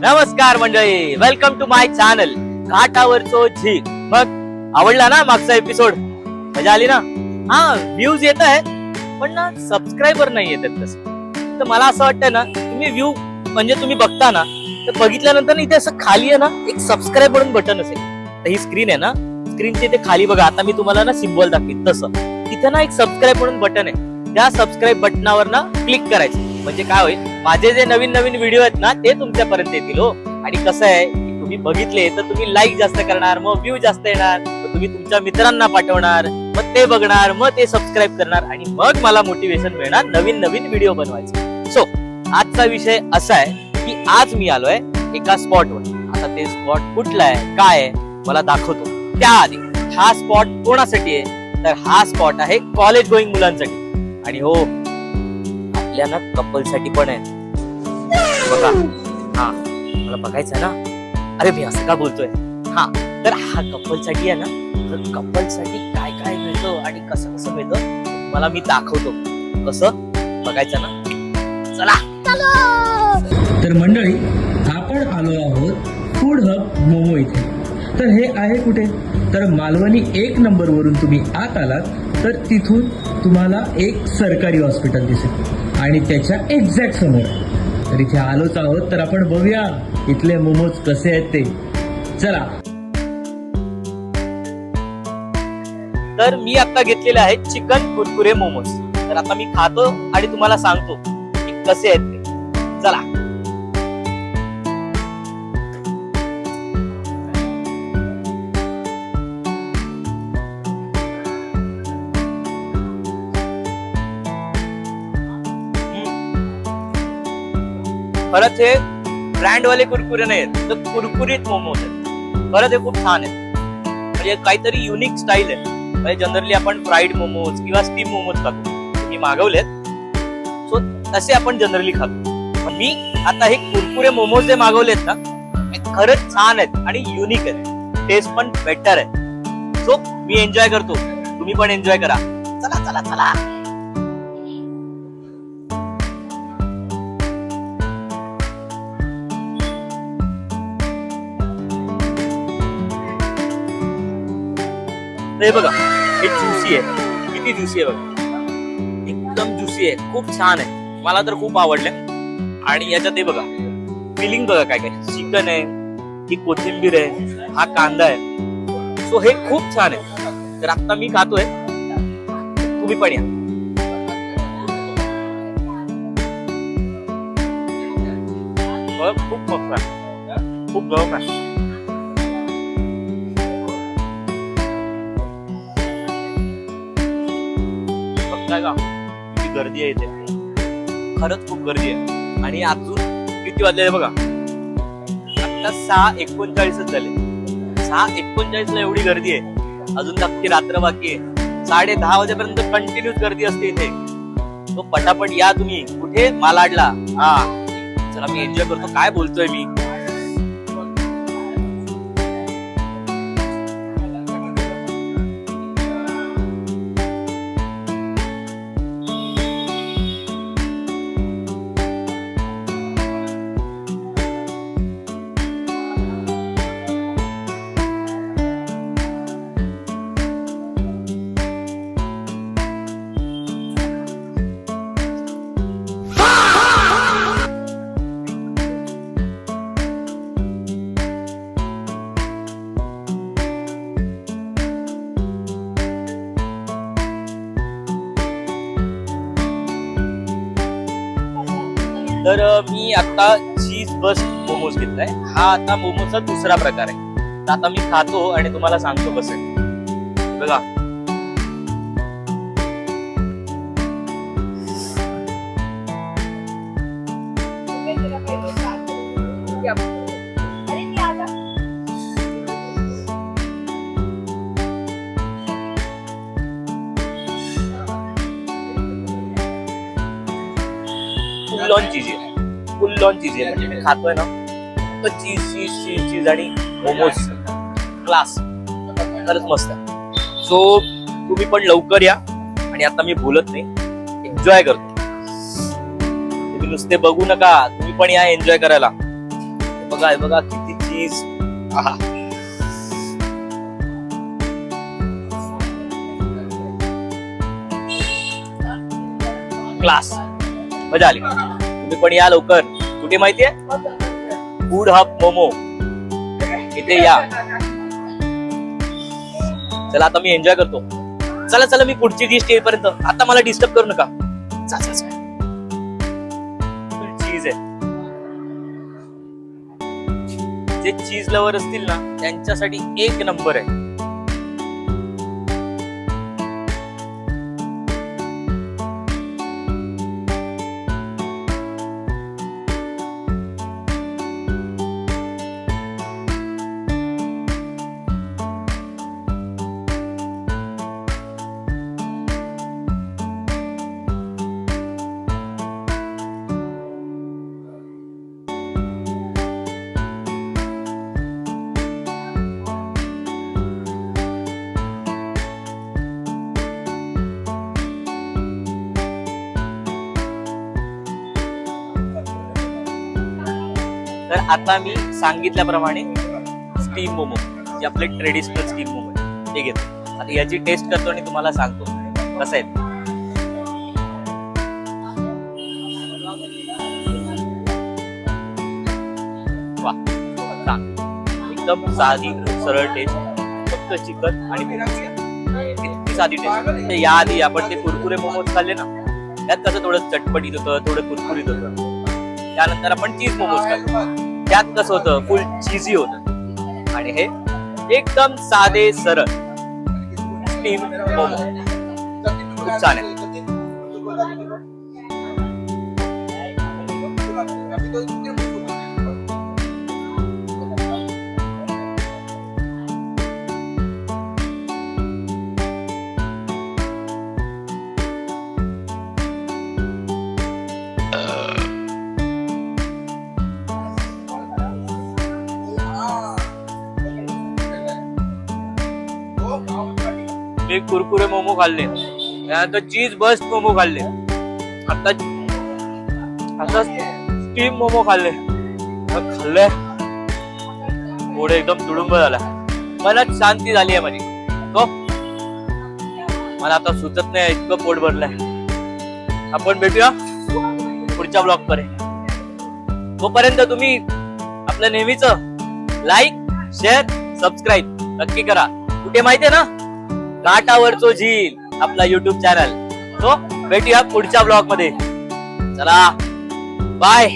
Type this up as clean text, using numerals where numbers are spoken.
नमस्कार मंडळी, welcome to my channel घाटावरचो झीक. मग आवडला ना मागचा एपिसोड? मजा आली ना? हा, व्ह्यूज येत आहेत पण ना सबस्क्रायबर नाही येतात. तसं तर मला असं वाटतं ना, तुम्ही व्ह्यू म्हणजे तुम्ही बघता ना, तर बघितल्यानंतर ना इथे असं खाली आहे ना एक सबस्क्राईब म्हणून बटन असेल. तर ही स्क्रीन आहे ना, स्क्रीनच्या इथे खाली बघा, आता मी तुम्हाला ना सिम्बॉल दाखवीन तसं तिथे ना एक सबस्क्राईब म्हणून बटन आहे. त्या सबस्क्राईब बटनावर ना क्लिक करायचं म्हणजे काय होईल, माझे जे नवीन नवीन व्हिडिओ आहेत ना ते तुमच्यापर्यंत येतील हो. आणि कसं आहे की तुम्ही बघितले तर तुम्ही लाईक जास्त करणार, मग व्ह्यू जास्त येणार, मग तुम्ही तुमच्या मित्रांना पाठवणार, मग ते बघणार, मग ते सबस्क्राईब करणार आणि मग मला मोटिवेशन मिळणार नवीन नवीन व्हिडिओ बनवायचे. सो आजचा विषय असा आहे की आज मी आलोय एका स्पॉटवर. आता ते स्पॉट कुठला आहे, काय आहे, मला दाखवतो. त्याआधी हा स्पॉट कोणासाठी आहे, तर हा स्पॉट आहे कॉलेज गोईंग मुलांसाठी. आणि हो, आपल्या ना कपल साठी पण आहे बघा. हा, मला बघायचं ना. अरे मी असं का बोलतोय? हा, तर हा कपल साठी आहे ना. तर कपल साठी काय काय मिळतं आणि कसं कसं मिळतं मला मी दाखवतो. कसं बघायचं ना, चला. तर मंडळी, आपण आलो आहोत फूड हब मोमो इथे. तर हे आहे कुठे, तर मालवणी 1 नंबर वरून तुम्ही आत आलात तर तिथून तुम्हाला एक सरकारी हॉस्पिटल दिसेल आणि त्याच्या एक्झॅक्ट समोर. तर इथे आलोच आहोत, तर आपण बघूया इथले मोमोज कसे आहेत ते. चला. तर मी आता घेतलेले आहेत चिकन कुरकुरे मोमोज. तर आता मी खातो आणि तुम्हाला सांगतो की कसे आहेत ते. चला. खरंच हे ब्रँडवाले कुरकुरे नाही आहेत, तर कुरकुरीत मोमोज आहेत. खरंच हे खूप छान आहे. म्हणजे काहीतरी युनिक स्टाईल आहे. म्हणजे जनरली आपण फ्राईड मोमोज किंवा स्टीम मोमोज खातो, मी मागवलेत. सो तसे आपण जनरली खातो. पण मी आता हे कुरकुरे मोमोज जे मागवलेत ना, हे खरंच छान आहेत आणि युनिक आहेत. टेस्ट पण बेटर आहे. सो मी एन्जॉय करतो, तुम्ही पण एन्जॉय करा. चला चला चला. हे बघा, हे ज्युसी आहे. किती ज्युसी आहे बघा, एकदम ज्युसी आहे. खूप छान आहे, मला तर खूप आवडलं. आणि याच्यात हे बघा, फिलिंग बघा काय काय. चिकन आहे, ही कोथिंबीर आहे, हा कांदा आहे. सो हे खूप छान आहे. तर आता मी खातोय, तुम्ही पण या. खूप मस्त आहे, खूप गरम आहे. का किती गर्दी आहे इथे, खरंच खूप गर्दी आहे. आणि अजून किती वाजले बघा, आता 6:39 झाले. 6:39 ला एवढी गर्दी आहे. अजून अख्खी रात्र बाकी आहे. 10:30 वाजेपर्यंत कंटिन्यूस गर्दी असते इथे. तो पटापट या तुम्ही. कुठे? मालाडला. हा, चला मी एन्जॉय करतो. काय बोलतोय मी. तर मी आता चीज बस्ट मोमोज घेतलाय. हा आता मोमोजचा दुसरा प्रकार आहे. तर आता मी खातो आणि तुम्हाला सांगतो कसं आहे. बघा, फुल ऑन चीज आहे. फुल ऑन चीज आहे. म्हणजे मी खातोय ना, तर चीज चीज चीज चीज आणि मोमोज क्लास. खरंच मस्त आहे. सो तुम्ही पण लवकर या. आणि आता मी बोलत नाही, एन्जॉय करतो. तुम्ही नुसते बघू नका, तुम्ही पण या एन्जॉय करायला. बघा बघा किती चीज. क्लास, मजा आली. तुम्ही पण या लवकर. कुठे माहितीये? फूड हब मोमो, इथे या. चला आता मी एन्जॉय करतो. चला चला, मी पुढची डिश येईपर्यंत आता मला डिस्टर्ब करू नका. चीज आहे. जे चीज लवर असतील ना त्यांच्यासाठी एक नंबर आहे. तर आता मी सांगितल्याप्रमाणे स्टीम मोमो, जे आपले ट्रेडिशनल स्टीम मोमो आहे ते घेतो. आता याची टेस्ट करतो आणि तुम्हाला सांगतो कसं आहे. वा, एकदम साधी सरळ टेस्ट, फक्त चिकन आणि इतकी साधी टेस्ट. याआधी आपण ते कुरकुरे मोमोज खाल्ले ना, त्यात कसं थोडं चटपटीत होतं, थोडं कुरकुरीत होतं. त्यानंतर आपण चीज मोमोज खाल्ले, त्यात कसं होतं फुल चीजी होतं. आणि हे एकदम साधे सरळ स्टीम मोमो खूप छान आहे. मी कुरकुरे मोमो खाल्ले, त्यानंतर चीज बस्ट मोमो खाल्ले, आता स्टीम मोमो खाल्ले. खाल्ले पुढे एकदम तुडुंब झाला. मला शांती झाली आहे माझी. तो मला आता सुचत नाही, इतकं पोट भरलंय. आपण भेटूया पुढच्या ब्लॉग पर्यंत. तोपर्यंत तुम्ही आपलं नेहमीच लाईक, शेअर, सबस्क्राईब नक्की करा. कुठे माहितीये ना, काठावरचो झील आपला युट्यूब चॅनल. तो भेटूया पुढच्या ब्लॉग मध्ये. चला बाय.